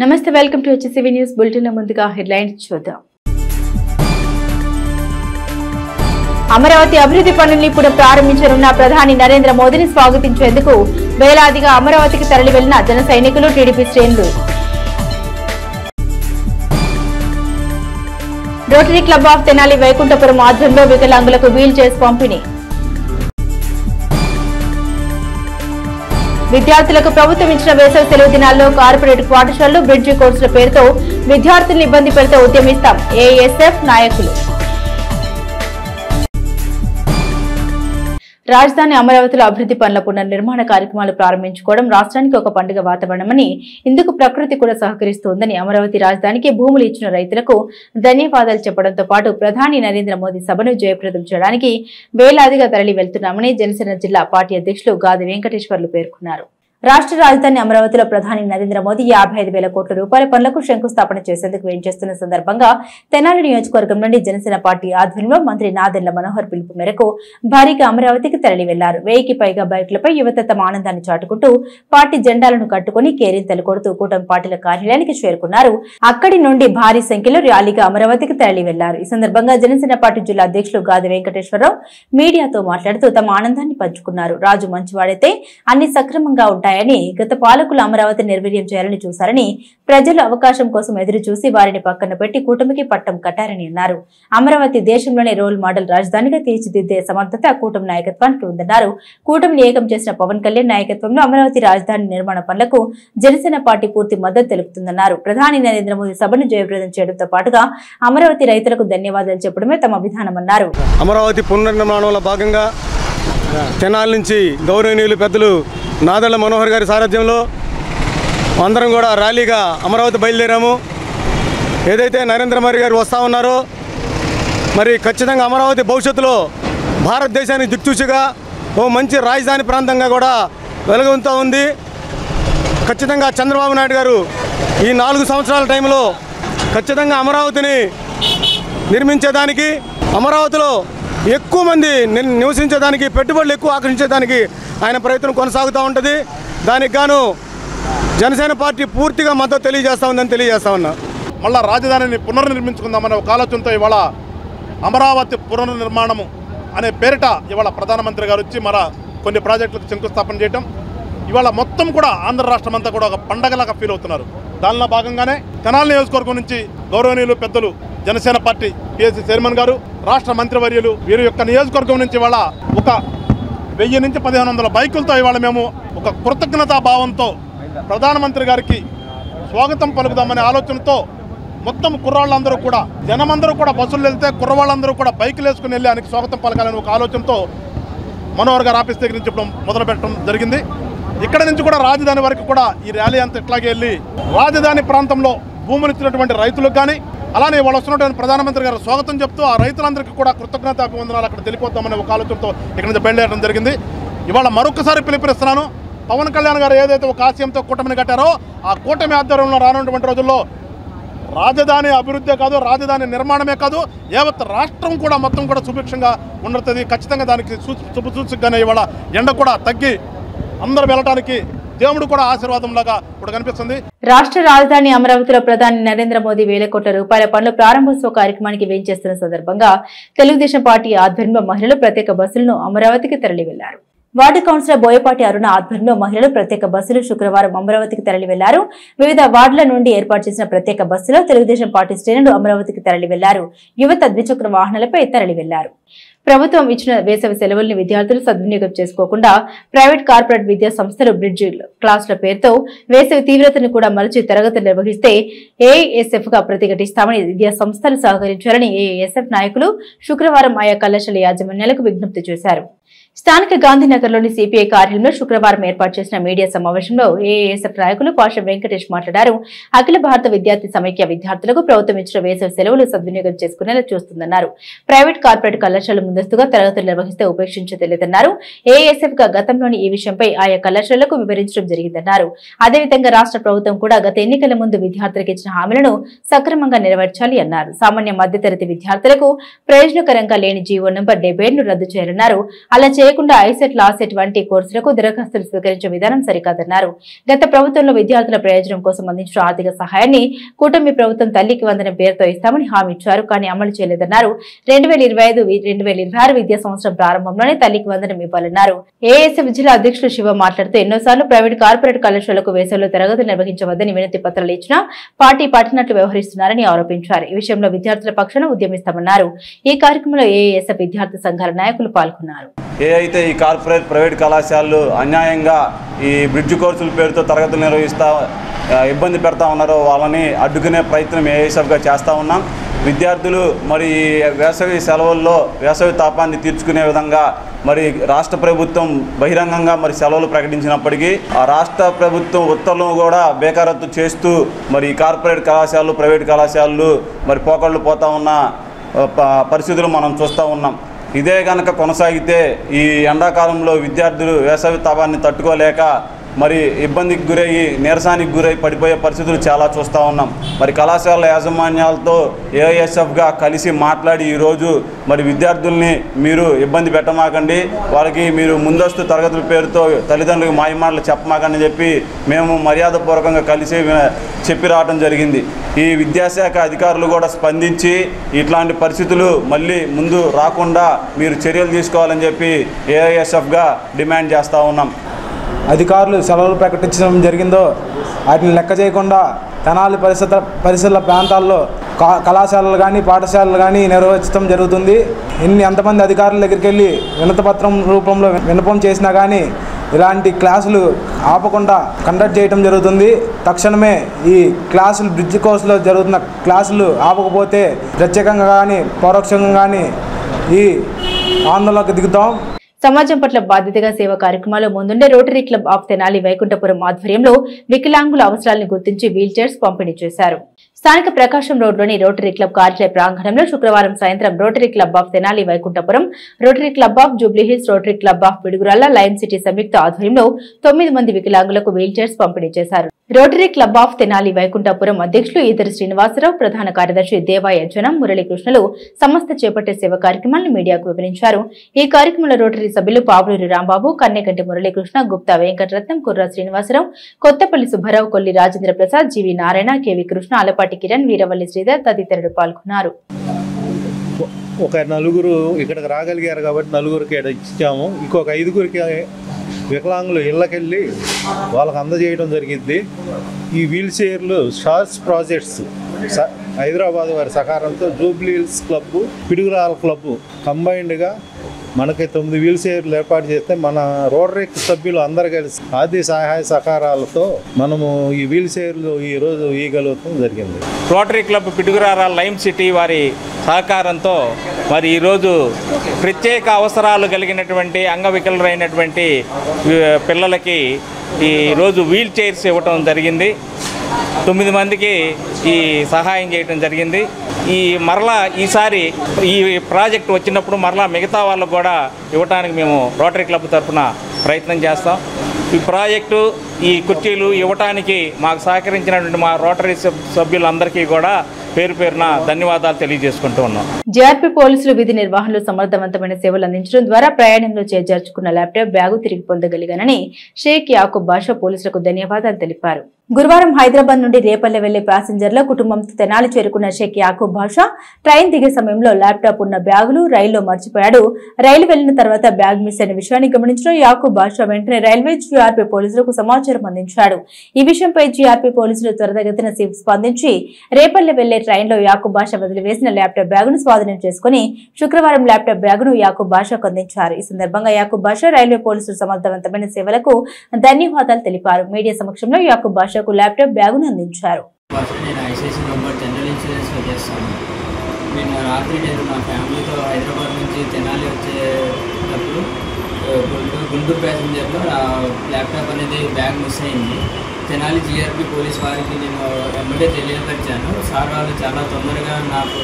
నమస్తే welcome to HCV news bulletin ముందుగా headlines చూద్దాం. అమరావతి అభివృద్ధి పనుల్ని ఇప్పుడు ప్రారంభించనున్న ప్రధాని నరేంద్ర మోదీని స్వాగతించేందుకు వేలాదిగా అమరావతికి తరలి వెళ్లిన జన సైనికులు, టీడీపీ శ్రేణులు. Rotary club of Tenali Vaikunthapuram ఆధ్వర్యంలో వికలాంగులకు వీల్ చైర్స్ పంపిణీ. విద్యార్థులకు ప్రభుత్వం ఇచ్చిన వేసవి సెలవు దినాల్లో కార్పొరేట్ పాఠశాలలు, బ్రిడ్జి కోర్సుల పేరుతో విద్యార్థులను ఇబ్బంది పెడితే ఉద్యమిస్తాం ఏఎస్ఎఫ్ నాయకులు. రాజధాని అమరావతిలో అభివృద్ధి పనుల పునర్నిర్మాణ కార్యక్రమాలు ప్రారంభించుకోవడం రాష్ట్రానికి ఒక పండుగ వాతావరణమని, ఇందుకు ప్రకృతి కూడా సహకరిస్తోందని అమరావతి రాజధానికి భూములు ఇచ్చిన రైతులకు ధన్యవాదాలు చెప్పడంతో పాటు ప్రధాని నరేంద్ర మోదీ సభను జయప్రదం చేయడానికి వేలాదిగా తరలి వెళ్తున్నామని జనసేన జిల్లా పార్టీ అధ్యక్షులు గాది వెంకటేశ్వర్లు పేర్కొన్నారు. రాష్ట్ర రాజధాని అమరావతిలో ప్రధాని నరేంద్ర మోదీ 55,000 కోట్ల రూపాయల పనులకు శంకుస్థాపన చేసేందుకు వేంచేస్తున్న సందర్భంగా తెనాలి నియోజకవర్గం నుండి జనసేన పార్టీ ఆధ్వర్యంలో మంత్రి నాదెండ్ల మనోహర్ పిలుపు మేరకు భారీగా అమరావతికి తరలి వెళ్లారు. 1000కి పైగా బైకులపై యువత తమ ఆనందాన్ని చాటుకుంటూ పార్టీ జెండాలను కట్టుకుని కేరింతలు కొడుతూ కూటమి పార్టీల కార్యాలయానికి చేరుకున్నారు. అక్కడి నుండి భారీ సంఖ్యలో ర్యాలీగా అమరావతికి తరలి వెళ్లారు. ఈ సందర్భంగా జనసేన పార్టీ జిల్లా అధ్యక్షులు గాది వెంకటేశ్వరరావు మీడియాతో మాట్లాడుతూ తమ ఆనందాన్ని పంచుకున్నారు. రాజు మంచివాడైతే అన్ని సక్రమంగా ఉంటాయని, గత పాలకులు అమరావతి నిర్వీర్యం చేయాలని చూశారని, ప్రజలు అవకాశం కోసం ఎదురు చూసి వారిని పక్కన పెట్టి కూటమికి పట్టం కట్టారని అన్నారు. అమరావతి దేశంలోనే రోల్ మోడల్ రాజధానిగా తీర్చిదిద్దే సమర్థత కూటమి నాయకత్వానికి ఉందన్నారు. కూటమిని ఏకం చేసిన పవన్ కళ్యాణ్ నాయకత్వంలో అమరావతి రాజధాని నిర్మాణ పనులకు జనసేన పార్టీ పూర్తి మద్దతు తెలుపుతుందన్నారు. ప్రధాని నరేంద్ర మోదీ సభను జయప్రదం చేయడంతో పాటుగా అమరావతి రైతులకు ధన్యవాదాలు చెప్పడమే తమ విధానమన్నారు. అమరావతి పునర్నిర్మాణంలో భాగంగా తెనాలి నుంచి గౌరవనీయులు పెద్దలు నాదెండ్ల మనోహర్ గారి సారథ్యంలో అందరం కూడా ర్యాలీగా అమరావతి బయలుదేరాము. ఏదైతే నరేంద్ర మోదీ గారు వస్తూ ఉన్నారో, మరి ఖచ్చితంగా అమరావతి భవిష్యత్తులో భారతదేశానికి దిక్సూచిగా ఓ మంచి రాజధాని ప్రాంతంగా కూడా వెలుగొందుతూ ఉంది. ఖచ్చితంగా చంద్రబాబు నాయుడు గారు ఈ 4 సంవత్సరాల టైంలో ఖచ్చితంగా అమరావతిని నిర్మించేదానికి, అమరావతిలో ఎక్కువ మంది నివసించేదానికి, పెట్టుబడులు ఎక్కువ ఆకర్షించేదానికి ఆయన ప్రయత్నం కొనసాగుతూ ఉంటుంది. దానికి గాను జనసేన పార్టీ పూర్తిగా మద్దతు తెలియజేస్తా ఉన్నా. మళ్ళా రాజధానిని పునర్నిర్మించుకుందామనే ఒక ఆలోచనతో ఇవాళ అమరావతి పునర్నిర్మాణము అనే పేరిట ఇవాళ ప్రధానమంత్రి గారు వచ్చి కొన్ని ప్రాజెక్టులకు శంకుస్థాపన చేయటం, ఇవాళ మొత్తం కూడా ఆంధ్ర రాష్ట్రం అంతా కూడా ఒక పండగలాగా ఫీల్ అవుతున్నారు. దానిలో భాగంగానే తెనాలి నియోజకవర్గం నుంచి గౌరవనీయులు పెద్దలు జనసేన పార్టీ పిఎస్సి చైర్మన్ గారు, రాష్ట్ర మంత్రివర్యులు వీరి యొక్క నియోజకవర్గం నుంచి ఇవాళ ఒక 1000 నుంచి 1500 బైకులతో ఇవాళ మేము ఒక కృతజ్ఞతా భావంతో ప్రధానమంత్రి గారికి స్వాగతం పలుకుదామనే ఆలోచనతో మొత్తం కుర్రాళ్ళందరూ కూడా, జనమందరూ కూడా బస్సులు వెళ్తే కుర్రవాళ్ళందరూ కూడా బైకులు వేసుకుని వెళ్ళి ఆయనకి స్వాగతం పలకాలని ఒక ఆలోచనతో మనోహర్ గారు ఆఫీస్ దగ్గర నుంచి ఇప్పుడు మొదలు పెట్టడం జరిగింది. ఇక్కడ నుంచి కూడా రాజధాని వరకు కూడా ఈ ర్యాలీ అంతా ఇట్లాగే వెళ్ళి రాజధాని ప్రాంతంలో భూములు ఇచ్చినటువంటి రైతులకు కానీ, అలానే వాళ్ళు వస్తున్నటువంటి ప్రధానమంత్రి గారు స్వాగతం చెప్తూ ఆ రైతులందరికీ కూడా కృతజ్ఞతాభివందనాలు అక్కడ తెలిపోతామనే ఒక ఆలోచనతో ఇక్కడ నుంచి బయలుదేరడం జరిగింది. ఇవాళ మరొకసారి పిలుపునిస్తున్నాను. పవన్ కళ్యాణ్ గారు ఏదైతే ఒక ఆశయంతో కూటమిని కట్టారో, ఆ కూటమి ఆధ్వర్యంలో రానున్నటువంటి రోజుల్లో రాజధాని అభివృద్ధే కాదు, రాజధాని నిర్మాణమే కాదు, యావత్ రాష్ట్రం కూడా మొత్తం కూడా సుభిక్షంగా ఉండవుతుంది. ఖచ్చితంగా దానికి శుభసూచకగానే ఇవాళ ఎండ కూడా తగ్గి అందరూ వెళ్ళటానికి దేవుడు కూడా ఆశీర్వాదం లాగా ఇప్పుడు కనిపిస్తుంది. రాష్ట్ర రాజధాని అమరావతిలో ప్రధాని నరేంద్ర మోదీ 1000 కోట్ల రూపాయల పనుల ప్రారంభోత్సవ కార్యక్రమానికి వేంచేస్తున్న సందర్భంగా తెలుగుదేశం పార్టీ ఆధ్వర్యంలో మహిళలు ప్రత్యేక బస్సులను అమరావతికి తరలి వెళ్లారు. వార్డు కౌన్సిలర్ బోయపాటి అరుణ ఆధ్వర్యంలో మహిళలు ప్రత్యేక బస్సులు శుక్రవారం అమరావతికి తరలి వెళ్లారు. వివిధ వార్డుల నుండి ఏర్పాటు చేసిన ప్రత్యేక బస్సులో తెలుగుదేశం పార్టీ శ్రేణులు అమరావతికి తరలి వెళ్లారు. యువత ద్విచక్ర వాహనాలపై తరలి వెళ్లారు. ప్రభుత్వం ఇచ్చిన వేసవి సెలవుల్ని విద్యార్థులు సద్వినియోగం చేసుకోకుండా ప్రైవేట్, కార్పొరేట్ విద్యా సంస్థలు బ్రిడ్జి క్లాసుల పేరుతో వేసవి తీవ్రతను కూడా మరచి తరగతులు నిర్వహిస్తే ఏఎస్ఎఫ్ గా ప్రతిఘటిస్తామని విద్యా సంస్థలు సహకరించాలని ఏఎస్ఎఫ్ నాయకులు శుక్రవారం ఆయా కళాశాల యాజమాన్యాలకు విజ్ఞప్తి చేశారు. స్థానిక గాంధీనగర్లోని సిపిఐ కార్యాలయంలో శుక్రవారం ఏర్పాటు చేసిన మీడియా సమావేశంలో ఏఎస్ఎఫ్ నాయకులు పాష వెంకటేష్ మాట్లాడారు. అఖిల భారత విద్యార్థి సమైక్య విద్యార్థులకు ప్రభుత్వం ఇచ్చిన వేసవి సెలవులు సద్వినియోగం చేసుకునేలా చూస్తుందన్నారు. ప్రైవేట్, కార్పొరేట్ కళాశాలలు ముందస్తుగా తరగతులు నిర్వహిస్తే ఉపేక్షించలేదన్నారు. ఏఎస్ఎఫ్ గా గతంలోని ఈ విషయంపై ఆయా కళాశాలలకు వివరించడం జరిగిందన్నారు. అదేవిధంగా రాష్ట్ర ప్రభుత్వం కూడా గత ఎన్నికల ముందు విద్యార్థులకు ఇచ్చిన హామీలను సక్రమంగా నెరవేర్చాలి అన్నారు. సామాన్య మధ్యతరగతి విద్యార్థులకు ప్రయోజనకరంగా లేని జీవో నంబర్ 77ను రద్దు చేయాలన్నారు. అలా చేయకుండా ఐసెట్ లాసెట్ వంటి కోర్సులకు దరఖాస్తులు స్వీకరించే విధానం సరికాదన్నారు. గత ప్రభుత్వంలో విద్యార్థుల ప్రయోజనం కోసం అందించిన ఆర్థిక సహాయాన్ని కూటమి ప్రభుత్వం తల్లికి వందనం పేరుతో ఇస్తామని హామీ ఇచ్చారు, కానీ అమలు చేయలేదన్నారు. 2025-2026 విద్యా సంవత్సరం ప్రారంభంలోనే తల్లికి వందనం ఇవ్వాలన్నారు. ఏఎస్ఎఫ్ జిల్లా అధ్యక్షుడు శివ మాట్లాడుతూ ఎన్నోసార్లు ప్రైవేట్ కార్పొరేట్ కళాశాలకు వేసవిలో తరగతులు నిర్వహించవద్దని వినతి పత్రాలు ఇచ్చినా పార్టీ పట్టినట్లు వ్యవహరిస్తున్నారని ఆరోపించారు. ఈ విషయంలో విద్యార్థుల పక్షాన ఉద్యమిస్తామన్నారు. ఈ కార్యక్రమంలో ఏఎస్ఎఫ్ విద్యార్థి సంఘాల నాయకులు పాల్గొన్నారు. ఏ అయితే ఈ కార్పొరేట్ ప్రైవేట్ కళాశాలలు అన్యాయంగా ఈ బ్రిడ్జ్ కోర్సుల పేరుతో తరగతులు నిర్వహిస్తా ఇబ్బంది పెడతా ఉన్నారో వాళ్ళని అడ్డుకునే ప్రయత్నం ఏఎస్ఎఫ్గా చేస్తూ ఉన్నాం. విద్యార్థులు మరి వేసవి సెలవుల్లో వేసవి తాపాన్ని తీర్చుకునే విధంగా మరి రాష్ట్ర ప్రభుత్వం బహిరంగంగా మరి సెలవులు ప్రకటించినప్పటికీ ఆ రాష్ట్ర ప్రభుత్వం ఉత్తర్వులను కూడా బేఖాతరు చేస్తూ మరి కార్పొరేట్ కళాశాలలు ప్రైవేట్ కళాశాలలు మరి పోకళ్ళు పోతా ఉన్న పరిస్థితులు మనం చూస్తూ ఉన్నాం. ఇదే కనుక కొనసాగితే ఈ ఎండాకాలంలో విద్యార్థులు వేసవి తాపాన్ని తట్టుకోలేక మరి ఇబ్బందికి గురయ్యి నీరసానికి గురై పడిపోయే పరిస్థితులు చాలా చూస్తూ ఉన్నాం. మరి కళాశాల యాజమాన్యాలతో ఏఐఎస్ఎఫ్గా కలిసి మాట్లాడి ఈరోజు మరి విద్యార్థుల్ని మీరు ఇబ్బంది పెట్టమాకండి, వాళ్ళకి మీరు ముందస్తు తరగతుల పేరుతో తల్లిదండ్రులకు మాయమాటలు చెప్పమాకండి చెప్పి మేము మర్యాదపూర్వకంగా కలిసి చెప్పి రావడం జరిగింది. ఈ విద్యాశాఖ అధికారులు కూడా స్పందించి ఇట్లాంటి పరిస్థితులు మళ్ళీ ముందు రాకుండా మీరు చర్యలు తీసుకోవాలని చెప్పి ఏఐఎస్ఎఫ్గా డిమాండ్ చేస్తూ ఉన్నాం. అధికారులు సెలవులు ప్రకటించడం జరిగిందో వాటిని లెక్క చేయకుండా తెనాలి పరిసర ప్రాంతాల్లో కళాశాలలు కానీ పాఠశాలలు కానీ నిర్వహించడం జరుగుతుంది. ఎంతమంది అధికారుల దగ్గరికి వెళ్ళి వినతిపత్రం రూపంలో విన్నపం చేసినా కానీ ఇలాంటి క్లాసులు ఆపకుండా కండక్ట్ చేయడం జరుగుతుంది. తక్షణమే ఈ క్లాసులు బ్రిడ్జ్ కోర్సులో జరుగుతున్న క్లాసులు ఆపకపోతే ప్రత్యేకంగా కానీ పరోక్షంగా కానీ ఈ ఆందోళనకు దిగుతాం. సమాజం పట్ల బాధ్యతగా సేవా కార్యక్రమాల్లో ముందుండే rotary club of Tenali Vaikunthapuram ఆధ్వర్యంలో వికలాంగుల అవసరాలను గుర్తించి వీల్ చైర్స్ పంపిణీ చేశారు. స్థానిక ప్రకాశం రోడ్లోని రోటరీ క్లబ్ కార్యాలయ ప్రాంగణంలో శుక్రవారం సాయంత్రం rotary club of Tenali Vaikunthapuram, rotary club of Jubilee Hills, rotary club of Piduguralla, lime city సంయుక్త ఆధ్వర్యంలో 9 మంది వికలాంగులకు వీల్ చైర్స్ పంపిణీ చేశారు. Rotary club of Tenali Vaikunthapuram అధ్యక్షులు ఈదరి శ్రీనివాసరావు, ప్రధాన కార్యదర్శి దేవాయజనం, మురళీకృష్ణలు సంస్థ చేపట్టే సేవా కార్యక్రమాలను మీడియాకు వివరించారు. ఈ కార్యక్రమంలో రోటరీ సభ్యులు పావులూరి రాంబాబు, కన్నెగంటి మురళీకృష్ణ, గుప్తా వెంకటరత్నం, కుర్రా శ్రీనివాసరావు, కొత్తపల్లి సుబ్బారావు, కొల్లి రాజేంద్ర ప్రసాద్, జీవి నారాయణ, కేవి కృష్ణ, అలపాటి కిరణ్, వీరవల్లి శ్రీధర్ తదితరులు పాల్గొన్నారు. ఒక 4 ఇక్కడికి రాగలిగారు కాబట్టి 4కి ఇచ్చాము. ఇంకొక 5గురికి వికలాంగులు ఇళ్ళకెళ్ళి వాళ్ళకి అందజేయడం జరిగింది. ఈ వీల్ చైర్లు షార్ట్స్ ప్రాజెక్ట్స్ హైదరాబాద్ వారి సహకారంతో జూబ్లీహిల్స్ క్లబ్, పిడుగురాల క్లబ్ కంబైన్డ్గా మనకి 9 వీల్ చైర్లు ఏర్పాటు చేస్తే మన రోటరీ సభ్యులు అందరు కలిసి ఆర్థిక సహాయ సహకారాలతో మనము ఈ వీల్ చైర్లు ఈరోజు ఇవ్వగలుగుతాం జరిగింది. Rotary club Piduguralla lime city వారి సహకారంతో మరి ఈరోజు ప్రత్యేక అవసరాలు కలిగినటువంటి అంగవికలురైనటువంటి పిల్లలకి ఈరోజు వీల్ చైర్స్ ఇవ్వటం జరిగింది. 9 మందికి ఈ సహాయం చేయడం జరిగింది. మరలా ఈసారి ఈ ప్రాజెక్ట్ వచ్చినప్పుడు మరలా మిగతా వాళ్ళకు కూడా ఇవ్వడానికి మేము రోటరీ క్లబ్ తరఫున ప్రయత్నం చేస్తాం. ఈ ప్రాజెక్టు ఈ కుర్చీలు ఇవ్వటానికి మాకు సహకరించినటువంటి మా రోటరీ సభ్యులందరికీ కూడా పేరు పేరున ధన్యవాదాలు తెలియజేసుకుంటూ ఉన్నాం. జేఆర్పీ పోలీసులు విధి నిర్వహణలో సమర్థవంతమైన సేవలు అందించడం ద్వారా ప్రయాణంలో చేర్చుకున్న ల్యాప్టాప్ బ్యాగు తిరిగి పొందగలిగానని షేక్ యాకూబ్ బాషా పోలీసులకు ధన్యవాదాలు తెలిపారు. గురువారం హైదరాబాద్ నుండి రేపల్లె వెళ్లే ప్యాసింజర్ల కుటుంబంతో తెనాలి చేరుకున్న షేక్ యాకూబ్ బాషా ట్రైన్ దిగే సమయంలో ల్యాప్టాప్ ఉన్న బ్యాగులు రైల్లో మర్చిపోయాడు. రైలు వెళ్లిన తర్వాత బ్యాగ్ మిస్ అయిన విషయాన్ని గమనించిన యాకూబ్ బాషా వెంటనే రైల్వే జీఆర్పీ పోలీసులకు సమాచారం అందించాడు. ఈ విషయంపై జీఆర్పీ పోలీసులు త్వరితగతిన స్పందించి రేపల్లె వెళ్లే ట్రైన్లో యాకూబ్ బాషా వదిలివేసిన ల్యాప్టాప్ బ్యాగును స్వాధీనం చేసుకుని శుక్రవారం ల్యాప్టాప్ బ్యాగును యాకూబ్ బాషాకు అందించారు. ఈ సందర్భంగా యాకూబ్ బాషా రైల్వే పోలీసులు సమర్థవంతమైన సేవలకు ధన్యవాదాలు తెలిపారు. మీడియా సమక్షంలో యాకూబ్ బాషాకు ల్యాప్టాప్ బ్యాగును అందించారు. నేను రాత్రి మా ఫ్యామిలీతో హైదరాబాద్ నుంచి తెనాలి వచ్చేటప్పుడు గుంటూరు ప్యాసింజర్లో ల్యాప్టాప్ అనేది బ్యాగ్ మిస్ అయింది. తెనాలి జీఆర్పీ పోలీస్ వారికి నేను వెంబడే తెలియపరిచాను. సార్ వాళ్ళు చాలా తొందరగా నాకు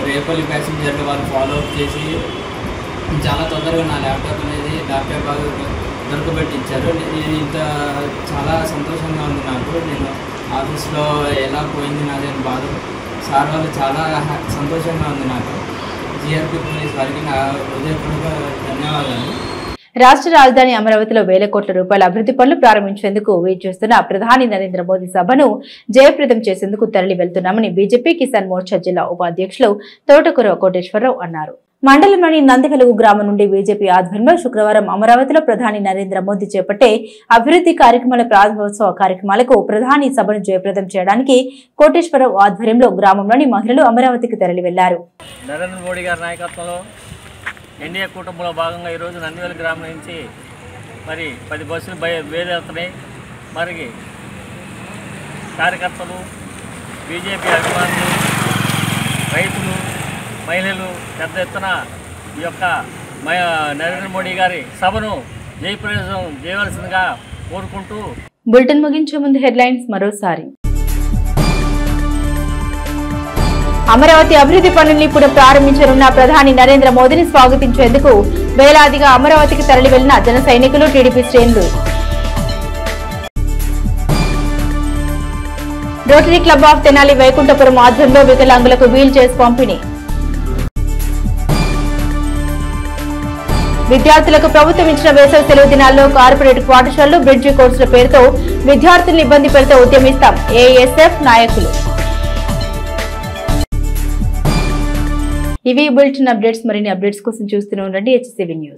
రేపల్లి ప్యాసింజర్లు వాళ్ళు ఫాలో అప్ చేసి చాలా తొందరగా నా ల్యాప్టాప్ బాగా దొరకబెట్టించారు. నేను ఇంత చాలా సంతోషంగా ఉంది నాకు. నేను ఆఫీస్లో ఎలా పోయింది నాదేం బాధ. సార్ వాళ్ళు చాలా సంతోషంగా ఉంది నాకు. సిఆర్పి పోలీస్ వారికి నా హృదయపూర్వక ధన్యవాదాలు. రాష్ట్ర రాజధాని అమరావతిలో వేల కోట్ల రూపాయల అభివృద్ధి పనులు ప్రారంభించేందుకు వెయిట్ చేస్తున్న ప్రధాని నరేంద్ర మోదీ సభను జయప్రదం చేసేందుకు తరలి వెళ్తున్నామని బీజేపీ కిసాన్ మోర్చా జిల్లా ఉపాధ్యక్షులు తోటకూర కోటేశ్వరరావు అన్నారు. మండలంలోని నందివెలుగు గ్రామం నుండి బీజేపీ ఆధ్వర్యంలో శుక్రవారం అమరావతిలో ప్రధాని నరేంద్ర మోదీ చేపట్టే అభివృద్ధి కార్యక్రమాల ప్రారంభోత్సవ కార్యక్రమాలకు ప్రధాని సభను జయప్రదం చేయడానికి కోటేశ్వరరావు ఆధ్వర్యంలో గ్రామంలోని మహిళలు అమరావతికి తరలి వెళ్లారు. నరేంద్ర మోడీ గారి నాయకత్వంలో ఎన్డీఏ కూటమిలో భాగంగా ఈరోజు నందివెలుగు గ్రామం నుంచి మరి 10 బస్సులు బయలుదేరుతున్నాయి. మరి కార్యకర్తలు, బీజేపీ అభిమానులు, రైతులు, మహిళలు పెద్ద ఎత్తున ఈ యొక్క నరేంద్ర మోడీ గారి సభను జయప్రదం చేయవలసిందిగా కోరుకుంటూ బులెటిన్ ముగించే ముందు హెడ్లైన్స్ మరోసారి. అమరావతి అభివృద్ధి పనుల్ని ఇప్పుడు ప్రారంభించనున్న ప్రధాని నరేంద్ర మోదీని స్వాగతించేందుకు వేలాదిగా అమరావతికి తరలి వెళ్లిన జన సైనికులు, టీడీపీ శ్రేణులు. Rotary club of Tenali Vaikunthapuram ఆధ్వర్యంలో వికలాంగులకు వీల్ చైర్స్ పంపిణీ. విద్యార్థులకు ప్రభుత్వం ఇచ్చిన వేసవి సెలవు దినాల్లో కార్పొరేట్ పాఠశాలలు, బ్రిడ్జి కోర్సుల పేరుతో విద్యార్థులను ఇబ్బంది పెడితే ఉద్యమిస్తాం ఏఎస్ఎఫ్ నాయకులు. ఇవి బులెటిన్ అప్డేట్స్. మరిన్ని అప్డేట్స్ కోసం చూస్తూనే ఉండండి HCV న్యూస్.